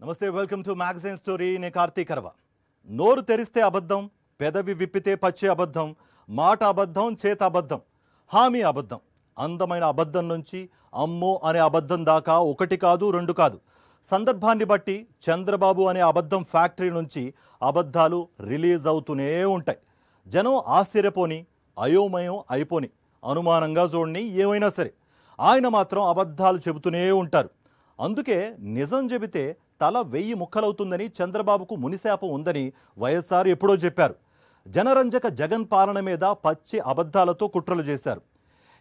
నమస్తే, welcome to magazine story. నేను కార్తీక్ కర్వ. నోరు తెరిస్తే అబద్ధం, పెదవి విప్పితే పచ్చి అబద్ధం, మాట అబద్ధం, చేత అబద్ధం, హామీ అబద్ధం. అందమైన అబద్ధం నుంచి అమ్మో అనే అబద్ధం దాకా ఒకటి కాదు రెండు కాదు. సందర్భాన్ని బట్టి చంద్రబాబు అనే అబద్ధం ఫ్యాక్టరీ నుంచి అబద్ధాలు రిలీజ్ అవుతూనే ఉంటాయి. జనం ఆశ్చర్యపోని, అయోమయం అయిపోని, అనుమానంగా చూడని ఏమైనా సరే ఆయన మాత్రం అబద్ధాలు చెబుతూనే ఉంటారు. అందుకే నిజం చెబితే తల 1000 ముక్కలవుతుందని చంద్రబాబుకు మునిశాపం ఉందని వైఎస్ఆర్ ఎప్పుడో చెప్పారు. జనరంజక జగన్ పాలన మీద పచ్చి అబద్ధాలతో కుట్రలు చేశారు.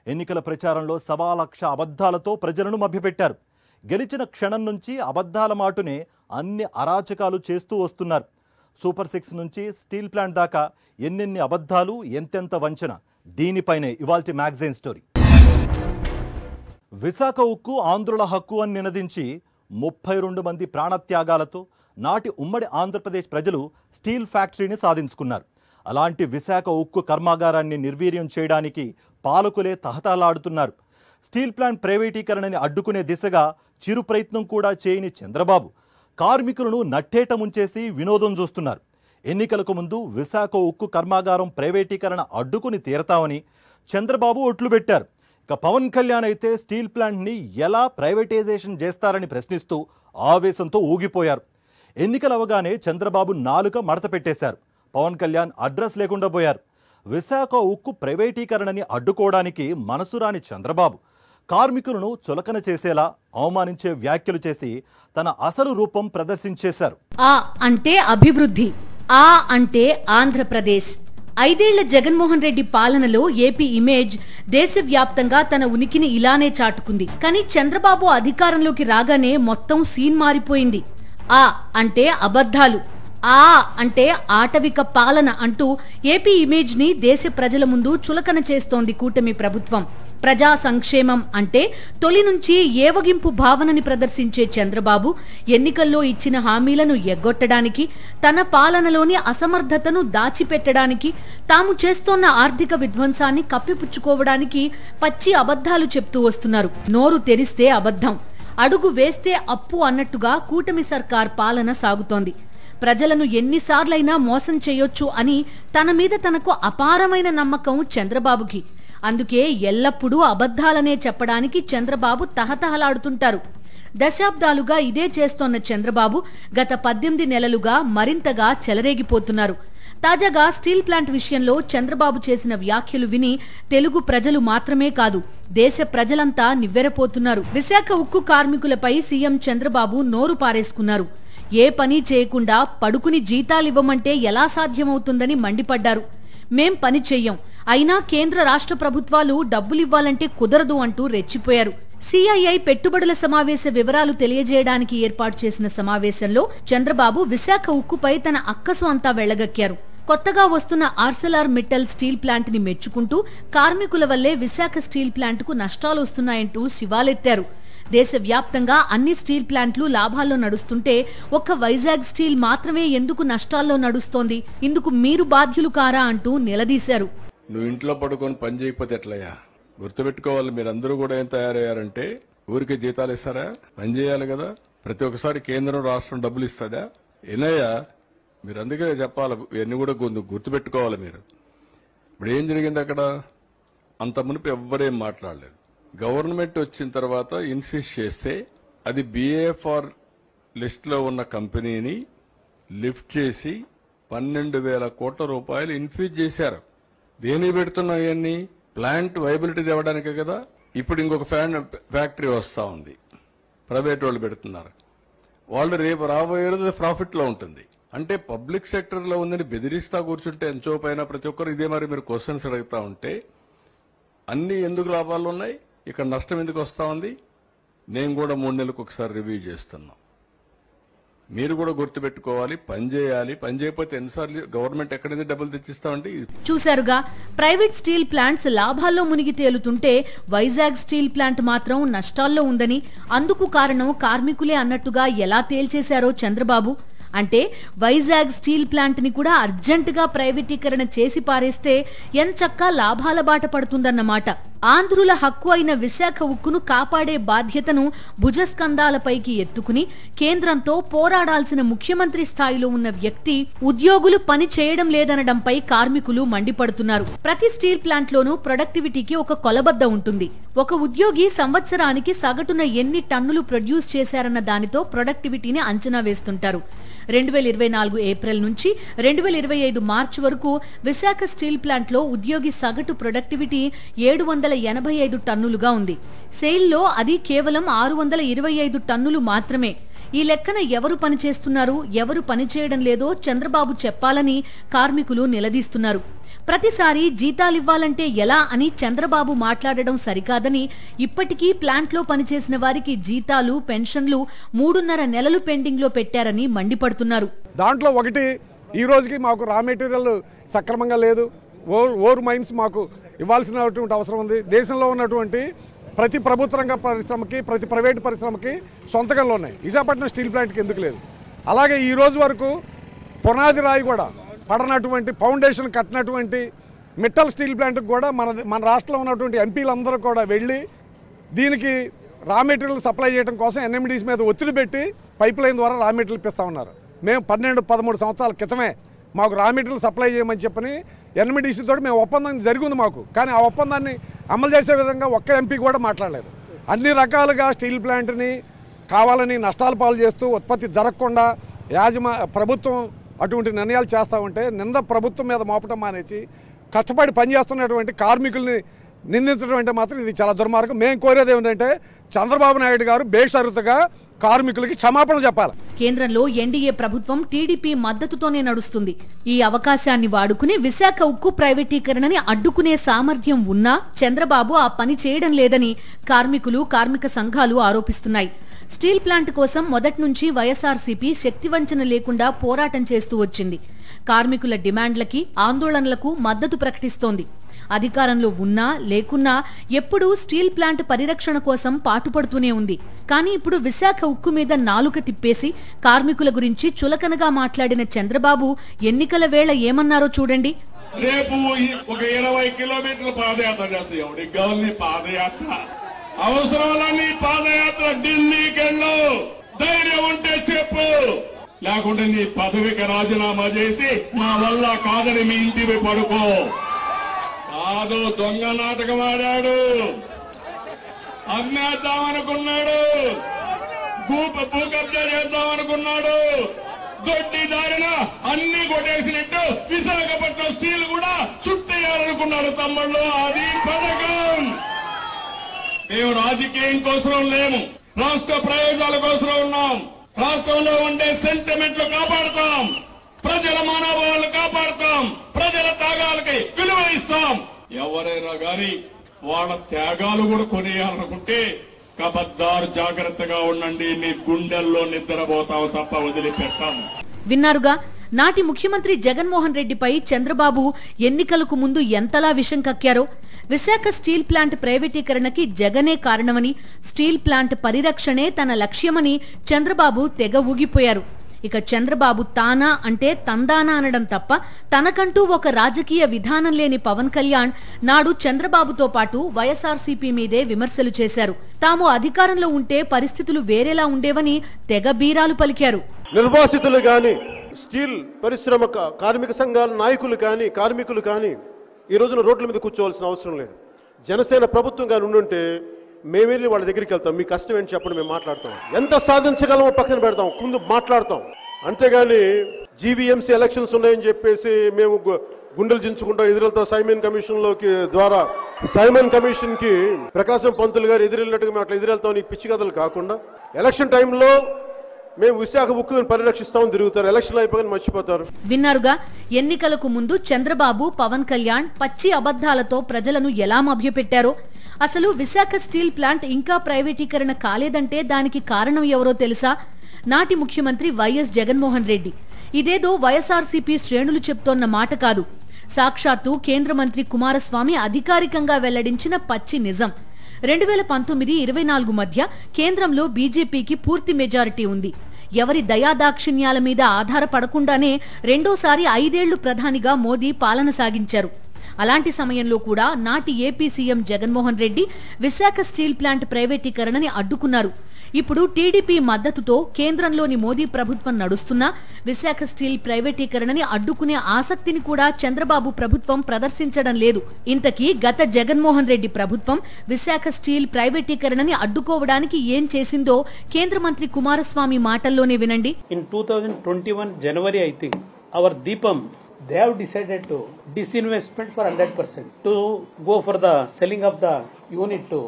ఎన్నికల ప్రచారంలో 1,00,000 అబద్ధాలతో ప్రజలను మభ్యపెట్టారు. గెలిచిన క్షణం నుంచి అబద్ధాల మాటునే అన్ని అరాచకాలు చేస్తూ వస్తున్నారు. సూపర్ 6 నుంచి స్టీల్ ప్లాంట్ దాకా ఎన్నెన్ని అబద్ధాలు, ఎంతెంత వంచన. దీనిపైనే ఇవాల్టి మ్యాగజైన్ స్టోరీ. విశాఖ ఉక్కు ఆంధ్రుల హక్కు అని నినదించి 32 మంది ప్రాణత్యాగాలతో నాటి ఉమ్మడి ఆంధ్రప్రదేశ్ ప్రజలు స్టీల్ ఫ్యాక్టరీని సాధించుకున్నారు. అలాంటి విశాఖ ఉక్కు కర్మాగారాన్ని నిర్వీర్యం చేయడానికి పాలకులే తహతలాడుతున్నారు. స్టీల్ ప్లాంట్ ప్రైవేటీకరణని అడ్డుకునే దిశగా చిరు ప్రయత్నం కూడా చేయని చంద్రబాబు కార్మికులను నట్టేట ముంచేసి వినోదం చూస్తున్నారు. ఎన్నికలకు ముందు విశాఖ ఉక్కు కర్మాగారం ప్రైవేటీకరణ అడ్డుకుని తీరతామని చంద్రబాబు ఒట్లు పెట్టారు. ఇక పవన్ కళ్యాణ్ అయితే స్టీల్ ప్లాంట్ని ఎలా ప్రైవేటైజేషన్ చేస్తారని ప్రశ్నిస్తూ ఆవేశంతో ఊగిపోయారు. ఎన్నికలు అవగానే చంద్రబాబు నాలుక మడత పెట్టేశారు. పవన్ కళ్యాణ్ అడ్రస్ లేకుండా పోయారు. విశాఖ ఉక్కు ప్రైవేటీకరణని అడ్డుకోవడానికి మనసురాని చంద్రబాబు కార్మికులను చులకన చేసేలా అవమానించే వ్యాఖ్యలు చేసి తన అసలు రూపం ప్రదర్శించేశారు. ఆ అంటే అభివృద్ధి, ఆ అంటే ఆంధ్రప్రదేశ్. 5 ఏళ్ల జగన్మోహన్ రెడ్డి పాలనలో ఏపీ ఇమేజ్ దేశవ్యాప్తంగా తన ఉనికిని ఇలానే చాటుకుంది. కానీ చంద్రబాబు అధికారంలోకి రాగానే మొత్తం సీన్ మారిపోయింది. ఆ అంటే అబద్ధాలు, ఆ అంటే ఆటవిక పాలన అంటూ ఏపీ ఇమేజ్ ని దేశ ప్రజల ముందు చులకన చేస్తోంది కూటమి ప్రభుత్వం. ప్రజా సంక్షేమం అంటే తొలి నుంచి ఏవగింపు భావనని ప్రదర్శించే చంద్రబాబు ఎన్నికల్లో ఇచ్చిన హామీలను ఎగ్గొట్టడానికి, తన పాలనలోని అసమర్థతను దాచిపెట్టడానికి, తాము చేస్తోన్న ఆర్థిక విధ్వంసాన్ని కప్పిపుచ్చుకోవడానికి పచ్చి అబద్ధాలు చెప్తూ వస్తున్నారు. నోరు తెరిస్తే అబద్ధం, అడుగు వేస్తే అప్పు అన్నట్టుగా కూటమి సర్కార్ పాలన సాగుతోంది. ప్రజలను ఎన్నిసార్లైనా మోసం చేయొచ్చు అని తన మీద తనకు అపారమైన నమ్మకం చంద్రబాబుకి. అందుకే ఎల్లప్పుడూ అబద్ధాలనే చెప్పడానికి చంద్రబాబు తహతహలాడుతుంటారు. దశాబ్దాలుగా ఇదే చేస్తోన్న చంద్రబాబు గత 18 నెలలుగా మరింతగా చెలరేగిపోతున్నారు. తాజాగా స్టీల్ ప్లాంట్ విషయంలో చంద్రబాబు చేసిన వ్యాఖ్యలు విని తెలుగు ప్రజలు మాత్రమే కాదు, దేశ ప్రజలంతా నివ్వెరపోతున్నారు. విశాఖ ఉక్కు కార్మికులపై సీఎం చంద్రబాబు నోరు పారేసుకున్నారు. ఏ పని చేయకుండా పడుకుని జీతాలివ్వమంటే ఎలా సాధ్యమవుతుందని మండిపడ్డారు. మేం పని చెయ్యం, అయినా కేంద్ర రాష్ట్ర ప్రభుత్వాలు డబ్బులివ్వాలంటే కుదరదు అంటూ రెచ్చిపోయారు. సిఐఐ పెట్టుబడుల సమావేశ వివరాలు తెలియజేయడానికి ఏర్పాటు చేసిన సమావేశంలో చంద్రబాబు విశాఖ ఉక్కుపై తన అక్కసు అంతా వెళ్లగక్కారు. కొత్తగా వస్తున్న ఆర్సెలర్ మిట్టల్ స్టీల్ ప్లాంట్ ని మెచ్చుకుంటూ కార్మికుల వల్లే విశాఖ స్టీల్ ప్లాంట్ కు నష్టాలు వస్తున్నాయంటూ శివాలెత్తారు. దేశవ్యాప్తంగా అన్ని స్టీల్ ప్లాంట్లు లాభాల్లో నడుస్తుంటే ఒక్క వైజాగ్ స్టీల్ మాత్రమే ఎందుకు నష్టాల్లో నడుస్తోంది? ఇందుకు మీరు బాధ్యులు కారా అంటూ నిలదీశారు. నువ్వు ఇంట్లో పడుకొని పని చేయకపోతే ఎట్లయ్యా? గుర్తుపెట్టుకోవాలి, మీరందరూ కూడా ఏం తయారయ్యారంటే ఊరికి జీతాలు ఇస్తారా? పని చేయాలి కదా. ప్రతి ఒక్కసారి కేంద్రం రాష్ట్రం డబ్బులు ఇస్తుందా? ఏనయ్యా, మీరు అందుకే చెప్పాలి, ఇవన్నీ కూడా గుర్తుపెట్టుకోవాలి. మీరు ఇప్పుడు ఏం జరిగింది అక్కడ? అంత మునుపు ఎవ్వరేం మాట్లాడలేదు. గవర్నమెంట్ వచ్చిన తర్వాత ఇన్సిస్ట్ చేస్తే అది బిఏఎఫ్ఆర్ లిస్టులో ఉన్న కంపెనీని లిఫ్ట్ చేసి 12,000 కోట్ల రూపాయలు ఇన్ఫ్యూజ్ చేశారు. దేనికి పెడుతున్నాం? ఇవన్నీ ప్లాంట్ వైబిలిటీ తేవడానికే కదా. ఇప్పుడు ఇంకొక ఫ్యాక్టరీ వస్తా ఉంది, ప్రైవేట్ వాళ్ళు పెడుతున్నారు. వాళ్ళు రేపు రాబోయేది ప్రాఫిట్ లో ఉంటుంది. అంటే పబ్లిక్ సెక్టర్ లో ఉందని బెదిరిస్తా కూర్చుంటే ఎంచోపైన ప్రతి ఒక్కరు ఇదే మరి మీరు క్వశ్చన్స్ అడుగుతా ఉంటే అన్ని ఎందుకు లాభాలు ఉన్నాయి, ఇక్కడ నష్టం ఎందుకు వస్తా ఉంది? నేను కూడా 3 నెలలకు ఒకసారి రివ్యూ చేస్తున్నా. మీరు కూడా గుర్తుపెట్టుకోవాలి, పని చేయాలి. పని చేయకపోతే ఎన్నిసార్లు గవర్నమెంట్ ఎక్కడైనా డబ్బులు తెచ్చిస్తామండి. చూశారుగా, ప్రైవేట్ స్టీల్ ప్లాంట్స్ లాభాల్లో మునిగి తేలుతుంటే వైజాగ్ స్టీల్ ప్లాంట్ మాత్రం నష్టాల్లో ఉందని, అందుకు కారణం కార్మికులే అన్నట్టుగా ఎలా తేల్చేశారో చంద్రబాబు. అంటే వైజాగ్ స్టీల్ ప్లాంట్ ని కూడా అర్జెంటుగా ప్రైవేటీకరణ చేసి పారేస్తే ఎంచక్కా లాభాల బాట పడుతుందన్నమాట. ఆంధ్రుల హక్కు అయిన విశాఖ ఉక్కును కాపాడే బాధ్యతను భుజస్కంధాలపైకి ఎత్తుకుని కేంద్రంతో పోరాడాల్సిన ముఖ్యమంత్రి స్థాయిలో ఉన్న వ్యక్తి ఉద్యోగులు పని చేయడం లేదనడంపై కార్మికులు మండిపడుతున్నారు. ప్రతి స్టీల్ ప్లాంట్ లోనూ ప్రొడక్టివిటీకి ఒక కొలబద్ద ఉంటుంది. ఒక ఉద్యోగి సంవత్సరానికి సగటున ఎన్ని టన్నులు ప్రొడ్యూస్ చేశారన్న దానితో ప్రొడక్టివిటీని అంచనా వేస్తుంటారు. 2024 ఏప్రిల్ నుంచి 2025 మార్చి వరకు విశాఖ స్టీల్ ప్లాంట్ లో ఉద్యోగి సగటు ప్రొడక్టివిటీ 785 టన్నులుగా ఉంది. సెయిల్లో అది కేవలం 625 టన్నులు మాత్రమే. ఈ లెక్కన ఎవరు పనిచేస్తున్నారు, ఎవరు పనిచేయడం లేదో చంద్రబాబు చెప్పాలని కార్మికులు నిలదీస్తున్నారు. ప్రతిసారి జీతాలివ్వాలంటే ఎలా అని చంద్రబాబు మాట్లాడడం సరికాదని, ఇప్పటికీ ప్లాంట్లో పనిచేసిన వారికి జీతాలు, పెన్షన్లు 3.5 నెలలు పెండింగ్ లో పెట్టారని మండిపడుతున్నారు. దాంట్లో ఒకటి, ఈ రోజుకి మాకు రా మెటీరియల్ సక్రమంగా లేదు. ఓర్ మైన్స్ మాకు ఇవ్వాల్సినటువంటి అవసరం ఉంది. దేశంలో ఉన్నటువంటి ప్రతి ప్రభుత్వ రంగ పరిశ్రమకి, ప్రతి ప్రైవేటు పరిశ్రమకి సొంతకంలో ఉన్నాయి. విశాఖపట్నం స్టీల్ ప్లాంట్కి ఎందుకు లేదు? అలాగే ఈ రోజు వరకు పునాది రాయి కూడా పడనటువంటి, ఫౌండేషన్ కట్టినటువంటి మిట్టల్ స్టీల్ ప్లాంట్కి కూడా మన రాష్ట్రంలో ఉన్నటువంటి ఎంపీలందరూ కూడా వెళ్ళి దీనికి రా మెటీరియల్ సప్లై చేయడం కోసం ఎన్ఎండిసి మీద ఒత్తిడి పెట్టి పైప్ లైన్ ద్వారా రా మెటీరియల్ ఇప్పిస్తూ ఉన్నారు. మేము 12-13 సంవత్సరాల క్రితమే మాకు రా మెటీరియల్ సప్లై చేయమని చెప్పని ఎన్ఎండిసి తోటి మేము ఒప్పందం జరిగింది మాకు. కానీ ఆ ఒప్పందాన్ని అమలు చేసే విధంగా ఒక్క ఎంపీ కూడా మాట్లాడలేదు. అన్ని రకాలుగా స్టీల్ ప్లాంట్ని కావాలని నష్టాలు పాలు చేస్తూ ఉత్పత్తి జరగకుండా ప్రభుత్వం అటువంటి నిర్ణయాలు చేస్తూ ఉంటే నింద ప్రభుత్వం మీద మోపటం మానేసి కష్టపడి పనిచేస్తున్నటువంటి కార్మికుల్ని నిందించడం అంటే మాత్రం ఇది చాలా దుర్మార్గం. మేము కోరేది ఏమిటంటే చంద్రబాబు నాయుడు గారు బేషరతుగా కార్మికులకి క్షమాపణలు చెప్పాలి. కేంద్రంలో ఎన్డీఏ ప్రభుత్వం టీడీపీ మద్దతుతోనే నడుస్తుంది. ఈ అవకాశాన్ని వాడుకుని విశాఖ ఉక్కు ప్రైవేటీకరణని అడ్డుకునే సామర్థ్యం ఉన్నా చంద్రబాబు ఆ పని చేయడం లేదని కార్మికులు, కార్మిక సంఘాలు ఆరోపిస్తున్నాయి. స్టీల్ ప్లాంట్ కోసం మొదటి నుంచి వైఎస్ఆర్సీపీ శక్తివంచన లేకుండా పోరాటం చేస్తూ వచ్చింది. కార్మికుల డిమాండ్లకి, ఆందోళనలకు మద్దతు ప్రకటిస్తోంది. అధికారంలో ఉన్నా లేకున్నా ఎప్పుడూ స్టీల్ ప్లాంట్ పరిరక్షణ కోసం పాటుపడుతూనే ఉంది. కానీ ఇప్పుడు విశాఖ ఉక్కు మీద నాలుక తిప్పేసి కార్మికుల గురించి చులకనగా మాట్లాడిన చంద్రబాబు ఎన్నికల వేళ ఏమన్నారో చూడండి. రేపు ఒక 20 కిలోమీటర్ల పాదయాత్ర చేస్తాం. అవసరాలన్నీ పాదయాత్ర ఢిల్లీకెళ్ళు, ధైర్యం ఉంటే చెప్పు, లేకుంటే నీ పదవికి రాజీనామా చేసి నా వల్ల కాదని మీ ఇంటికి పడుకో. కాదు, దొంగ నాటకం ఆడాడు, అమ్మేద్దామనుకున్నాడు, భూకబ్జా చేద్దామనుకున్నాడు. దొడ్డి దారిన అన్ని కొట్టేసినట్టు విశాఖపట్నం స్టీల్ కూడా చుట్టేయాలనుకున్నాడు తమ్ముళ్ళు. అది పథకం. మేము రాజకీయం కోసం లేము, రాష్ట్ర ప్రయోజనాల కోసం ఉన్నాం. రాష్ట్రంలో ఉండే సెంటిమెంట్లు కాపాడుతాం, ప్రజల మనోభావాలు కాపాడుతాం, ప్రజల త్యాగాలకి విలువ ఇస్తాం. ఎవరైనా గాని వాళ్ళ త్యాగాలు కూడా కొనేయాలనుకుంటే కబద్దారు, జాగ్రత్తగా ఉండండి, నీ గుండెల్లో నిద్రపోతావు తప్ప వదిలిపెట్టాం. విన్నారుగా, నాటి ముఖ్యమంత్రి జగన్మోహన్ రెడ్డిపై చంద్రబాబు ఎన్నికలకు ముందు ఎంతలా విషం కక్కారో. విశాఖ స్టీల్ ప్లాంట్ ప్రైవేటీకరణకి జగనే కారణమని, స్టీల్ ప్లాంట్ పరిరక్షణే తన లక్ష్యమని చంద్రబాబు తెగ ఊగిపోయారు. ఇక చంద్రబాబు తానా అంటే తందానా అనడం తప్ప తనకంటూ ఒక రాజకీయ విధానం లేని పవన్ కళ్యాణ్ నాడు చంద్రబాబుతో పాటు వైఎస్ఆర్సీపీ మీదే విమర్శలు చేశారు. తాము అధికారంలో ఉంటే పరిస్థితులు వేరేలా ఉండేవని తెగ బీరాలు పలికారు. నిర్వాసితులు గాని, స్టీల్ పరిశ్రమ కార్మిక సంఘాల నాయకులు కానీ, కార్మికులు కానీ ఈ రోజున రోడ్ల మీద కూర్చోవాల్సిన అవసరం లేదు. జనసేన ప్రభుత్వం కానీ ఉండుంటే మేము వెళ్ళి వాళ్ళ దగ్గరికి వెళ్తాం. మీ కష్టం ఏంటి చెప్పండి, మేము మాట్లాడతాం. ఎంత సాధించగలమో పక్కన పెడతాం, ముందు మాట్లాడతాం. అంతేగాని జీవీఎంసీ ఎలక్షన్స్ ఉన్నాయని చెప్పేసి మేము గుండెలు చించుకుంటాం, ఎదురెళ్తాం సైమన్ కమిషన్లోకి ద్వారా. సైమన్ కమిషన్కి ప్రకాశం పంతులు గారు ఎదురెళ్ళినట్టుగా మేము అట్లా ఎదురెళ్తాం. నీకు పిచ్చి కథలు కాకుండా ఎలక్షన్ టైంలో మేము విశాఖ ఉక్కుని పరిరక్షిస్తామని తిరుగుతారు, ఎలక్షన్లు అయిపోయి మర్చిపోతారు. విన్నారుగా, ఎన్నికలకు ముందు చంద్రబాబు, పవన్ కళ్యాణ్ పచ్చి అబద్ధాలతో ప్రజలను ఎలా మభ్యపెట్టారో. అసలు విశాఖ స్టీల్ ప్లాంట్ ఇంకా ప్రైవేటీకరణ కాలేదంటే దానికి కారణం ఎవరో తెలుసా? నాటి ముఖ్యమంత్రి వైఎస్ జగన్మోహన్ రెడ్డి. ఇదేదో వైఎస్ఆర్సీపీ శ్రేణులు చెప్తోన్న మాట కాదు. సాక్షాత్తు కేంద్ర మంత్రి కుమారస్వామి అధికారికంగా వెల్లడించిన పచ్చి నిజం. 2019-24 మధ్య కేంద్రంలో బీజేపీకి పూర్తి మెజారిటీ ఉంది. ఎవరి దయాదాక్షిణ్యాల మీద ఆధారపడకుండానే రెండోసారి 5 ఏళ్లు ప్రధానిగా మోదీ పాలన సాగించారు. అలాంటి సమయంలో కూడా నాటి AP CM Jaganmohan Reddy Visakha steel plant ప్రైవేటీకరణని అడ్డుకున్నారు. ఇప్పుడు టీడీపీ మద్దతుతో కేంద్రంలోని మోదీ ప్రభుత్వం నడుస్తున్నా విశాఖ స్టీల్ ప్రైవేటీకరణని అడ్డుకునే ఆసక్తిని కూడా చంద్రబాబు ప్రభుత్వం ప్రదర్శించడం లేదు. ఇంతకీ గత జగన్మోహన్ రెడ్డి ప్రభుత్వం విశాఖ స్టీల్ ప్రైవేటీకరణని అడ్డుకోవడానికి ఏం చేసిందో కేంద్ర మంత్రి కుమారస్వామి మాటల్లోనే వినండి. In 2021 January, I think our Deepam, they have decided to disinvestment for 100%, to go for the selling of the unit, to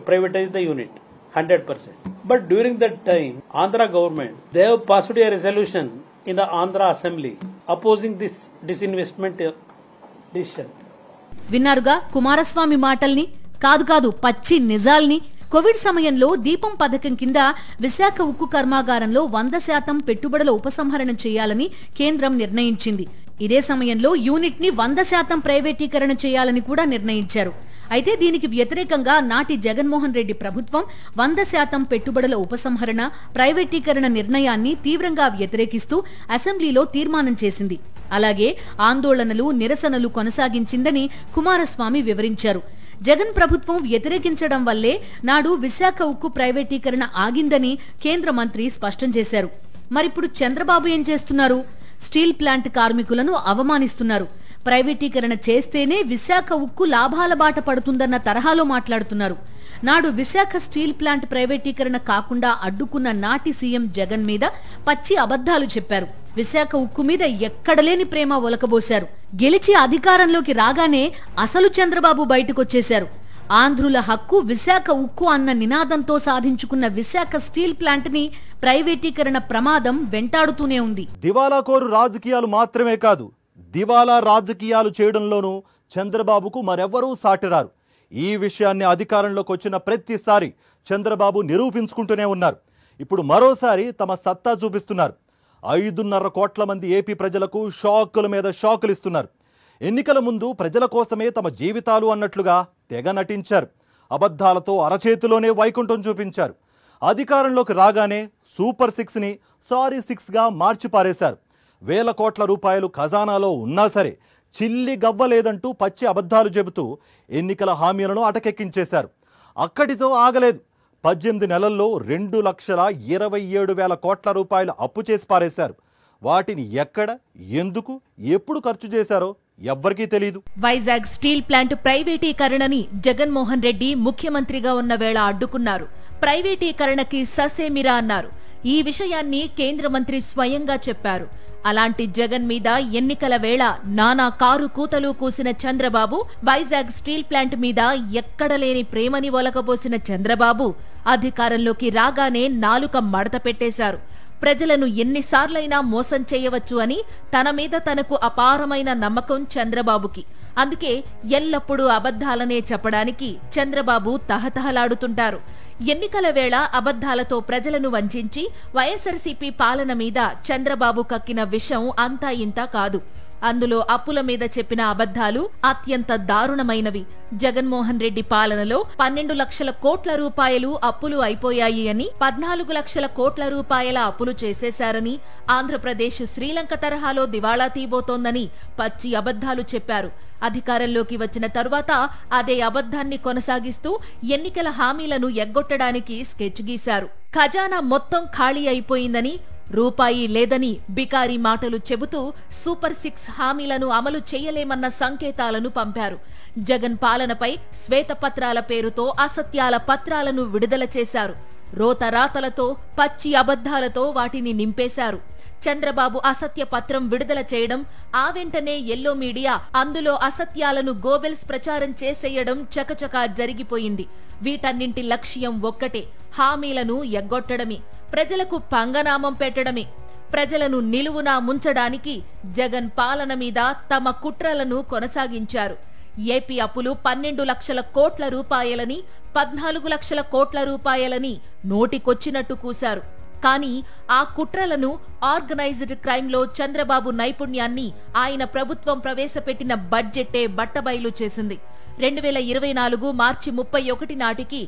privatize the unit 100%. But during that time, Andhra government, they have passed a resolution in the Andhra Assembly opposing this disinvestment decision. విన్నారుగా కుమారస్వామి మాటల్ని? కాదు పచ్చి నిజాల్ని. Covid సమయంలో దీపం పథకం కింద విశాఖ ఉక్కు కర్మాగారంలో 100% పెట్టుబడుల ఉపసంహరణ చేయాలని కేంద్రం నిర్ణయించింది. ఇదే సమయంలో యూనిట్ ని 100% ప్రైవేటీకరణ చేయాలని కూడా నిర్ణయించారు. అయితే దీనికి వ్యతిరేకంగా నాటి జగన్మోహన్ రెడ్డి ప్రభుత్వం 100% పెట్టుబడుల ఉపసంహరణ, ప్రైవేటీకరణ నిర్ణయాన్ని తీవ్రంగా వ్యతిరేకిస్తూ అసెంబ్లీలో తీర్మానం చేసింది. అలాగే ఆందోళనలు, నిరసనలు కొనసాగించిందని కుమారస్వామి వివరించారు. జగన్ ప్రభుత్వం వ్యతిరేకించడం వల్లే నాడు విశాఖ ఉక్కు ప్రైవేటీకరణ ఆగిందని కేంద్ర మంత్రి స్పష్టం చేశారు. మరిప్పుడు చంద్రబాబు ఏం చేస్తున్నారు? స్టీల్ ప్లాంట్ కార్మికులను అవమానిస్తున్నారు. ప్రైవేటీకరణ చేస్తేనే విశాఖ ఉక్కు లాభాల బాట పడుతుందన్న తరహాలో మాట్లాడుతున్నారు. నాడు విశాఖ స్టీల్ ప్లాంట్ ప్రైవేటీకరణ కాకుండా అడ్డుకున్న నాటి సీఎం జగన్ మీద పచ్చి అబద్ధాలు చెప్పారు. విశాఖ ఉక్కు మీద ఎక్కడలేని ప్రేమ ఒలకబోశారు. గెలిచి అధికారంలోకి రాగానే అసలు చంద్రబాబు బయటకొచ్చేశారు. ఆంధ్రుల హక్కు విశాఖ ఉక్కు అన్న నినాదంతో సాధించుకున్న విశాఖ స్టీల్ ప్లాంట్ ని ప్రైవేటీకరణ ప్రమాదం వెంటాడుతూనే ఉంది. దివాలాకోరు రాజకీయాలు మాత్రమే కాదు, దివాలా రాజకీయాలు చేయడంలోనూ చంద్రబాబుకు మరెవరూ సాటిరారు. ఈ విషయాన్ని అధికారంలోకి వచ్చిన ప్రతిసారి చంద్రబాబు నిరూపించుకుంటూనే ఉన్నారు. ఇప్పుడు మరోసారి తమ సత్తా చూపిస్తున్నారు. 5.5 కోట్ల మంది ఏపీ ప్రజలకు షాకుల మీద షాకులు ఇస్తున్నారు. ఎన్నికల ముందు ప్రజల కోసమే తమ జీవితాలు అన్నట్లుగా తెగ నటించారు. అబద్ధాలతో అరచేతిలోనే వైకుంఠం చూపించారు. అధికారంలోకి రాగానే సూపర్ 6ని సారీ 6గా మార్చి పారేశారు. వేల కోట్ల రూపాయలు ఖజానాలో ఉన్నా సరే చిల్లి గవ్వలేదంటూ పచ్చి అబద్ధాలు చెబుతూ ఎన్నికల హామీలను అటకెక్కించేశారు. అక్కడితో ఆగలేదు. 18 నెలల్లో 2,27,000 కోట్ల రూపాయలు అప్పు చేసి పారేశారు. వాటిని ఎక్కడ, ఎందుకు, ఎప్పుడు ఖర్చు చేశారో ఎవ్వరికీ తెలియదు. వైజాగ్ స్టీల్ ప్లాంట్ ప్రైవేటీకరణని జగన్మోహన్ రెడ్డి ముఖ్యమంత్రిగా ఉన్న వేళ అడ్డుకున్నారు. ప్రైవేటీకరణకి ససేమిరా అన్నారు. ఈ విషయాన్ని కేంద్ర మంత్రి స్వయంగా చెప్పారు. అలాంటి జగన్ మీద ఎన్నికల వేళ నానా కారు కూతలు కూసిన చంద్రబాబు, వైజాగ్ స్టీల్ ప్లాంట్ మీద ఎక్కడలేని ప్రేమని ఒలకబోసిన చంద్రబాబు అధికారంలోకి రాగానే నాలుక మడత పెట్టేశారు. ప్రజలను ఎన్నిసార్లైనా మోసం చేయవచ్చు అని తన మీద తనకు అపారమైన నమ్మకం చంద్రబాబుకి. అందుకే ఎల్లప్పుడూ అబద్ధాలనే చెప్పడానికి చంద్రబాబు తహతహలాడుతుంటారు. ఎన్నికల వేళ అబద్ధాలతో ప్రజలను వంచించి వైఎస్ఆర్సీపీ పాలన మీద చంద్రబాబు కక్కిన విషం అంతా ఇంతా కాదు. అందులో అప్పుల మీద చెప్పిన అబద్ధాలు అత్యంత దారుణమైనవి. జగన్మోహన్ రెడ్డి పాలనలో 12 లక్షల కోట్ల రూపాయలు అప్పులు అయిపోయాయి అని, 14 లక్షల కోట్ల రూపాయల అప్పులు చేసేశారని, ఆంధ్రప్రదేశ్ శ్రీలంక తరహాలో దివాళా తీయబోతోందని పచ్చి అబద్ధాలు చెప్పారు. అధికారంలోకి వచ్చిన తరువాత అదే అబద్ధాన్ని కొనసాగిస్తూ ఎన్నికల హామీలను ఎగ్గొట్టడానికి స్కెచ్ గీశారు. ఖజానా మొత్తం ఖాళీ అయిపోయిందని, రూపాయి లేదని బికారీ మాటలు చెబుతూ సూపర్ 6 హామీలను అమలు చేయలేమన్న సంకేతాలను పంపారు. జగన్ పాలనపై శ్వేతపత్రాల పేరుతో అసత్యాల పత్రాలను విడుదల చేశారు. రోతరాతలతో, పచ్చి అబద్ధాలతో వాటిని నింపేశారు. చంద్రబాబు అసత్య పత్రం విడుదల చేయడం, ఆ వెంటనే ఎల్లో మీడియా అందులో అసత్యాలను గోబెల్స్ ప్రచారం చేసేయడం చకచకా జరిగిపోయింది. వీటన్నింటి లక్ష్యం ఒక్కటే, హామీలను ఎగ్గొట్టడమే, ప్రజలకు పంగనామం పెట్టడమే. ప్రజలను నిలువునా ముంచడానికి జగన్ పాలన మీద తమ కుట్రలను కొనసాగించారు. ఏపీ అప్పులు 12 లక్షల కోట్ల రూపాయలని, 14 లక్షల కోట్ల రూపాయలని నోటికొచ్చినట్టు కూశారు. కానీ ఆ కుట్రలను, ఆర్గనైజ్డ్ క్రైమ్లో చంద్రబాబు నైపుణ్యాన్ని ఆయన ప్రభుత్వం ప్రవేశపెట్టిన బడ్జెట్టే బట్టబయలు చేసింది. 2024 మార్చి 31 నాటికి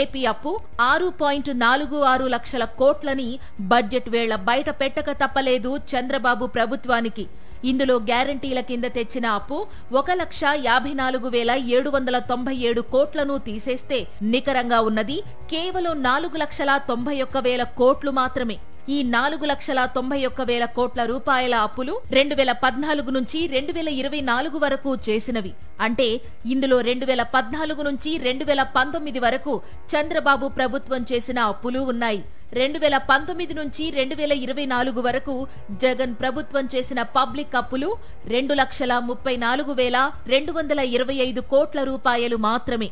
ఏపీ అప్పు 6.46 లక్షల కోట్లని బడ్జెట్ వేళ బయట పెట్టక తప్పలేదు చంద్రబాబు ప్రభుత్వానికి. ఇందులో గ్యారంటీల కింద తెచ్చిన అప్పు 1,54,797 కోట్లను తీసేస్తే నికరంగా ఉన్నది కేవలం 4,91,000 కోట్లు మాత్రమే. ఈ 4,91,000 కోట్ల రూపాయల అప్పులు 2014 నుంచి 2024 వరకు చేసినవి. అంటే ఇందులో 2014 నుంచి 2019 వరకు చంద్రబాబు ప్రభుత్వం చేసిన అప్పులు ఉన్నాయి. 2019 నుంచి 2024 వరకు జగన్ ప్రభుత్వం చేసిన పబ్లిక్ అప్పులు 2,34,225 కోట్ల రూపాయలు మాత్రమే.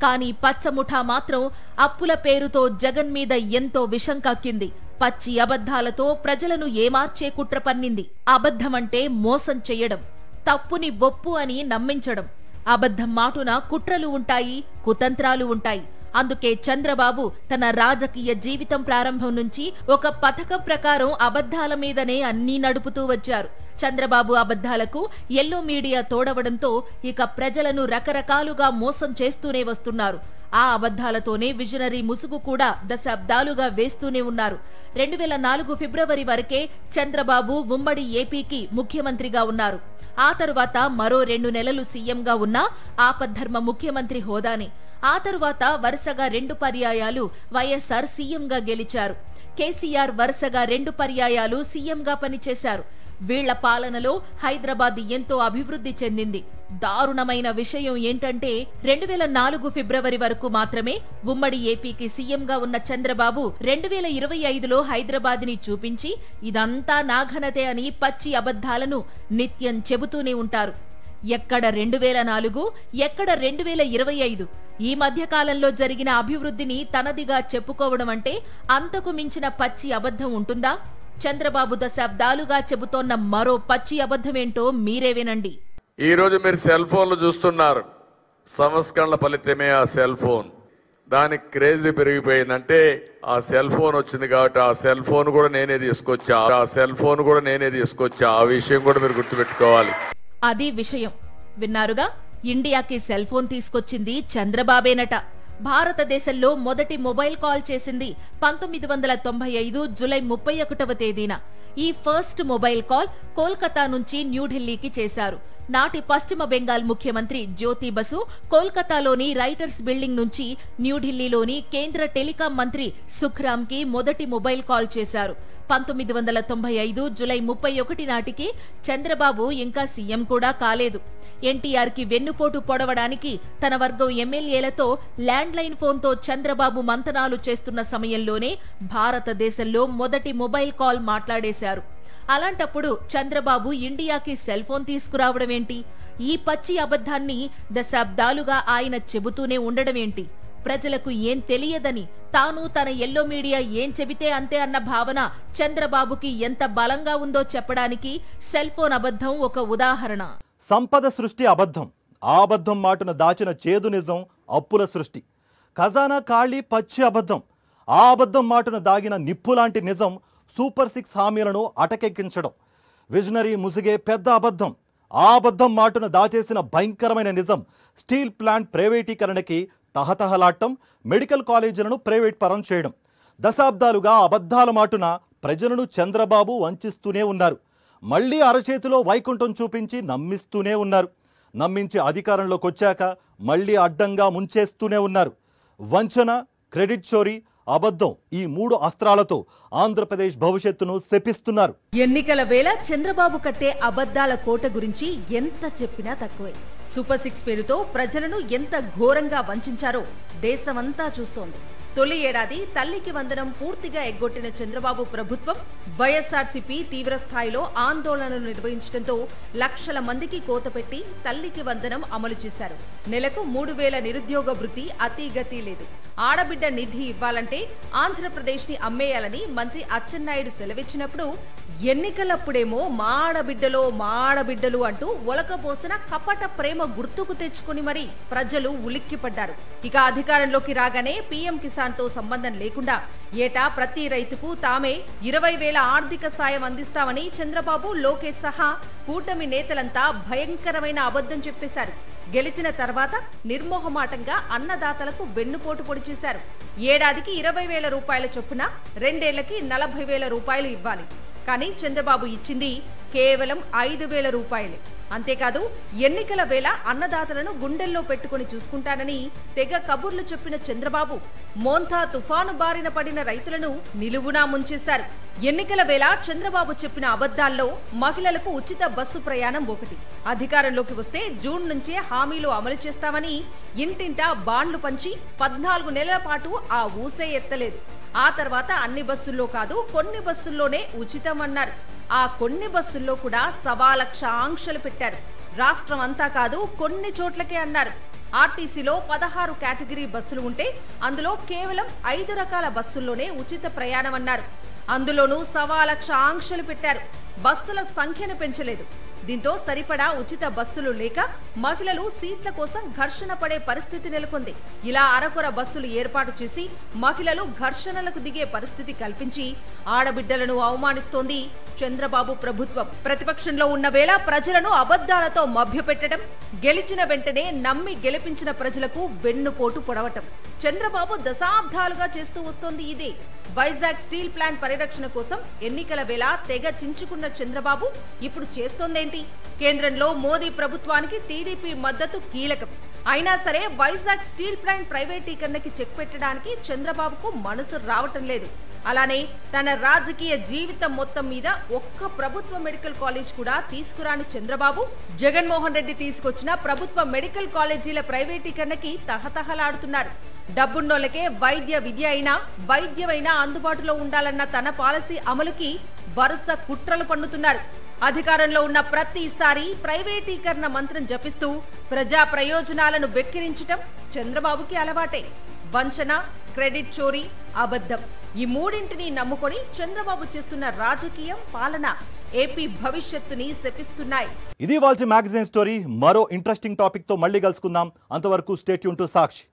కానీ పచ్చముఠా మాత్రం అప్పుల పేరుతో జగన్ మీద ఎంతో విషం కక్కింది. పచ్చి అబద్ధాలతో ప్రజలను ఏమార్చే కుట్ర పన్నింది. అబద్ధమంటే మోసం చెయ్యడం, తప్పుని ఒప్పు అని నమ్మించడం. అబద్ధం మాటున కుట్రలు ఉంటాయి, కుతంత్రాలు ఉంటాయి. అందుకే చంద్రబాబు తన రాజకీయ జీవితం ప్రారంభం నుంచి ఒక పథకం ప్రకారం అబద్ధాల మీదనే అన్నీ నడుపుతూ వచ్చారు. చంద్రబాబు అబద్ధాలకు ఎల్లో మీడియా తోడవడంతో ఇక ప్రజలను రకరకాలుగా మోసం చేస్తూనే వస్తున్నారు. ఆ అబద్ధాలతోనే విజనరీ ముసుగు కూడా దశాబ్దాలుగా వేస్తూనే ఉన్నారు. 2004 ఫిబ్రవరి వరకే చంద్రబాబు ఉమ్మడి ఏపీకి ముఖ్యమంత్రిగా ఉన్నారు. ఆ తరువాత మరో 2 నెలలు సీఎంగా ఉన్న ఆపద్ధర్మ ముఖ్యమంత్రి హోదానే. ఆ తరువాత వరుసగా 2 పర్యాయాలు వైఎస్ఆర్ సీఎంగా గెలిచారు. కేసీఆర్ వరుసగా 2 పర్యాయాలు సీఎంగా పనిచేశారు. వీళ్ల పాలనలో హైదరాబాద్ ఎంతో అభివృద్ధి చెందింది. దారుణమైన విషయం ఏంటంటే 2004 ఫిబ్రవరి వరకు మాత్రమే ఉమ్మడి ఏపీకి సీఎంగా ఉన్న చంద్రబాబు 2025లో హైదరాబాద్ ని చూపించి ఇదంతా నాఘనతే అని పచ్చి అబద్ధాలను నిత్యం చెబుతూనే ఉంటారు. ఎక్కడ 2004, ఎక్కడ 2025? ఈ మధ్య కాలంలో జరిగిన అభివృద్ధిని తనదిగా చెప్పుకోవడం అంటే అంతకు మించిన పచ్చి అబద్ధం ఉంటుందా? చంద్రబాబు దశాబ్దాలుగా చెబుతోన్న మరో పచ్చి అబద్ధమేంటో మీరే వినండి. ఈ రోజు మీరు సెల్ ఫోన్లు చూస్తున్నారు. సంస్కరణల ఫలితమే ఆ సెల్ ఫోన్. దానికి క్రేజీ పెరిగిపోయిందంటే ఆ సెల్ ఫోన్ వచ్చింది కాబట్టి ఆ సెల్ ఫోన్ కూడా నేనే తీసుకొచ్చా. ఆ విషయం కూడా మీరు గుర్తుపెట్టుకోవాలి. అది విషయం. విన్నారుగా, ఇండియాకి సెల్ ఫోన్ తీసుకొచ్చింది చంద్రబాబేనట. భారతదేశంలో మొదటి మొబైల్ కాల్ చేసింది 1995 జూలై 31వ తేదీన. ఈ ఫస్ట్ మొబైల్ కాల్ కోల్కతా నుంచి న్యూఢిల్లీకి చేశారు. నాటి పశ్చిమ బెంగాల్ ముఖ్యమంత్రి జ్యోతి బసు కోల్కతాలోని రైటర్స్ బిల్డింగ్ నుంచి న్యూఢిల్లీలోని కేంద్ర టెలికాం మంత్రి సుఖ్రామ్ కి మొదటి మొబైల్ కాల్ చేశారు. 1995 జూలై 31 నాటికి చంద్రబాబు ఇంకా సీఎం కూడా కాలేదు. ఎన్టీఆర్ కి వెన్నుపోటు పొడవడానికి తన వర్గం ఎమ్మెల్యేలతో ల్యాండ్ లైన్ ఫోన్తో చంద్రబాబు మంతనాలు చేస్తున్న సమయంలోనే భారతదేశంలో మొదటి మొబైల్ కాల్ మాట్లాడేశారు. అలాంటప్పుడు చంద్రబాబు ఇండియాకి సెల్ ఫోన్ తీసుకురావడం ఏంటి? ఈ పచ్చి అబద్ధాన్ని దశాబ్దాలుగా ఆయన చెబుతూనే ఉండడమేంటి? ప్రజలకు ఏం తెలియదని, తాను తన ఎల్లో మీడియా ఏం చెబితే అంతే అన్న భావన చంద్రబాబుకి ఎంత బలంగా ఉందో చెప్పడానికి సెల్ ఫోన్ అబద్ధం ఒక ఉదాహరణ. సంపద సృష్టి అబద్ధం, ఆ అబద్ధం మాటున దాచిన చేదు నిజం అప్పుల సృష్టి. ఖజానా ఖాళీ పచ్చి అబద్ధం, ఆ అబద్ధం మాటున దాగిన నిప్పు లాంటి నిజం సూపర్ 6 హామీలను అటకెక్కించడం. విజనరీ ముసిగే పెద్ద అబద్ధం, ఆ అబద్ధం మాటున దాచేసిన భయంకరమైన నిజం స్టీల్ ప్లాంట్ ప్రైవేటీకరణకి తహతహలాటం, మెడికల్ కాలేజీలను ప్రైవేట్ పరం చేయడం. దశాబ్దాలుగా అబద్ధాల మాటున ప్రజలను చంద్రబాబు వంచిస్తూనే ఉన్నారు. మళ్లీ అరచేతిలో వైకుంఠం చూపించి నమ్మిస్తూనే ఉన్నారు. నమ్మించి అధికారంలోకి వచ్చాక మళ్లీ అడ్డంగా ముంచేస్తూనే ఉన్నారు. వంచన, క్రెడిట్ చోరీ, అబద్ధం, ఈ 3 అస్త్రాలతో ఆంధ్రప్రదేశ్ భవిష్యత్తును శపిస్తున్నారు. ఎన్నికల వేళ చంద్రబాబు కట్టే అబద్ధాల కోట గురించి ఎంత చెప్పినా తక్కువే. సూపర్ 6 పేరుతో ప్రజలను ఎంత ఘోరంగా వంచారో దేశమంతా చూస్తోంది. తొలి ఏడాది తల్లికి వందనం పూర్తిగా ఎగ్గొట్టిన చంద్రబాబు ప్రభుత్వం వైఎస్ఆర్సీపీ తీవ్ర స్థాయిలో ఆందోళనలు నిర్వహించడంతో లక్షల మందికి కోతపెట్టి తల్లికి వందనం అమలు చేశారు. నెలకు 3,000 నిరుద్యోగ భృతి అతీగతి లేదు. ఆడబిడ్డ నిధి ఇవ్వాలంటే ఆంధ్రప్రదేశ్ ని అమ్మేయాలని మంత్రి అచ్చెన్నాయుడు సెలవిచ్చినప్పుడు ఎన్నికలప్పుడేమో మా ఆడబిడ్డలు అంటూ ఒలకబోసిన కపట ప్రేమ గుర్తుకు తెచ్చుకుని మరీ ప్రజలు ఉలిక్కిపడ్డారు. ఇక అధికారంలోకి రాగానే పీఎం కిసాన్ తో సంబంధం లేకుండా ఏటా ప్రతి రైతుకు తామే 20,000 ఆర్థిక సాయం అందిస్తామని చంద్రబాబు, లోకేష్ సహా కూటమి నేతలంతా భయంకరమైన అబద్ధం చెప్పేశారు. గెలిచిన తర్వాత నిర్మోహమాటంగా అన్నదాతలకు వెన్నుపోటు పొడి చేశారు. ఏడాదికి 20,000 రూపాయల చొప్పున 2 ఏళ్లకి 40,000 రూపాయలు ఇవ్వాలి. కానీ చంద్రబాబు ఇచ్చింది కేవలం 5,000 రూపాయలే. అంతేకాదు ఎన్నికల వేళ అన్నదాతలను గుండెల్లో పెట్టుకుని చూసుకుంటానని తెగ కబుర్లు చెప్పిన చంద్రబాబు మోంతా తుఫాను బారిన పడిన రైతులను నిలువునా ముంచేశారు. ఎన్నికల వేళ చంద్రబాబు చెప్పిన అబద్ధాల్లో మహిళలకు ఉచిత బస్సు ప్రయాణం ఒకటి. అధికారంలోకి వస్తే జూన్ నుంచే హామీలు అమలు చేస్తామని ఇంటింటా బాండ్లు పంచి 14 నెలల పాటు ఆ ఊసే ఎత్తలేదు. ఆ తర్వాత అన్ని బస్సుల్లో కాదు కొన్ని బస్సుల్లోనే ఉచితం అన్నారు. ఆ కొన్ని బస్సుల్లో కూడా 1,00,000 ఆంక్షలు పెట్టారు. రాష్ట్రం అంతా కాదు కొన్ని చోట్లకే అన్నారు. ఆర్టీసీలో 16 కేటగిరీ బస్సులు ఉంటే అందులో కేవలం 5 రకాల బస్సుల్లోనే ఉచిత ప్రయాణం అన్నారు. అందులోనూ 1,00,000 ఆంక్షలు పెట్టారు. బస్సుల సంఖ్యను పెంచలేదు. దీంతో సరిపడా ఉచిత బస్సులు లేక మహిళలు సీట్ల కోసం ఘర్షణ పడే పరిస్థితి నెలకొంది. ఇలా అరకొర బస్సులు ఏర్పాటు చేసి మహిళలు ఘర్షణలకు దిగే పరిస్థితి కల్పించి ఆడబిడ్డలను అవమానిస్తోంది చంద్రబాబు ప్రభుత్వం. ప్రతిపక్షంలో ఉన్న వేళ ప్రజలను అబద్ధాలతో మభ్యపెట్టడం, గెలిచిన వెంటనే నమ్మి గెలిపించిన ప్రజలకు వెన్నుపోటు పొడవటం చంద్రబాబు దశాబ్దాలుగా చేస్తూ వస్తోంది ఇదే. వైజాగ్ స్టీల్ ప్లాంట్ పరిరక్షణ కోసం ఎన్నికల వేళ తెగ చించుకున్న చంద్రబాబు ఇప్పుడు చేస్తోందేంటి? కేంద్రంలో మోదీ ప్రభుత్వానికి టీడీపీ మద్దతు కీలకం. అయినా సరే వైజాగ్ స్టీల్ ప్లాంట్ ప్రైవేటీకరణకి చెక్ పెట్టడానికి చంద్రబాబుకు మనసు రావటం లేదు. అలానే తన రాజకీయ జీవితం మొత్తం మీద ఒక్క ప్రభుత్వ మెడికల్ కాలేజ్ కూడా తీసుకురాని చంద్రబాబు జగన్మోహన్ రెడ్డి తీసుకొచ్చిన ప్రభుత్వ మెడికల్ కాలేజీల ప్రైవేటీకరణకి తహతహలాడుతున్నారు. డబ్బున్నోళ్లకే వైద్య విద్య అయినా వైద్యమైనా అందుబాటులో ఉండాలన్న తన పాలసీ అమలుకి వరుస కుట్రలు పన్నుతున్నారు. అధికారంలో ఉన్న ప్రతిసారి ప్రైవేటీకరణ మంత్రం జపిస్తూ ప్రజా ప్రయోజనాలను వెక్కిరించటం చంద్రబాబుకి అలవాటే. వంచన, క్రెడిట్ చోరీ, అబద్ధం ఈ మూడింటిని నమ్ముకొని చంద్రబాబు చేస్తున్న రాజకీయం, పాలన ఏపీ భవిష్యత్తుని శపిస్తున్నాయి. ఇది వాల్సి మ్యాగజైన్ స్టోరీ. మరో ఇంట్రెస్టింగ్ టాపిక్ తో మళ్ళీ కలుసుకుందాం. అంతవరకు స్టే ట్యూన్ టు సాక్షి.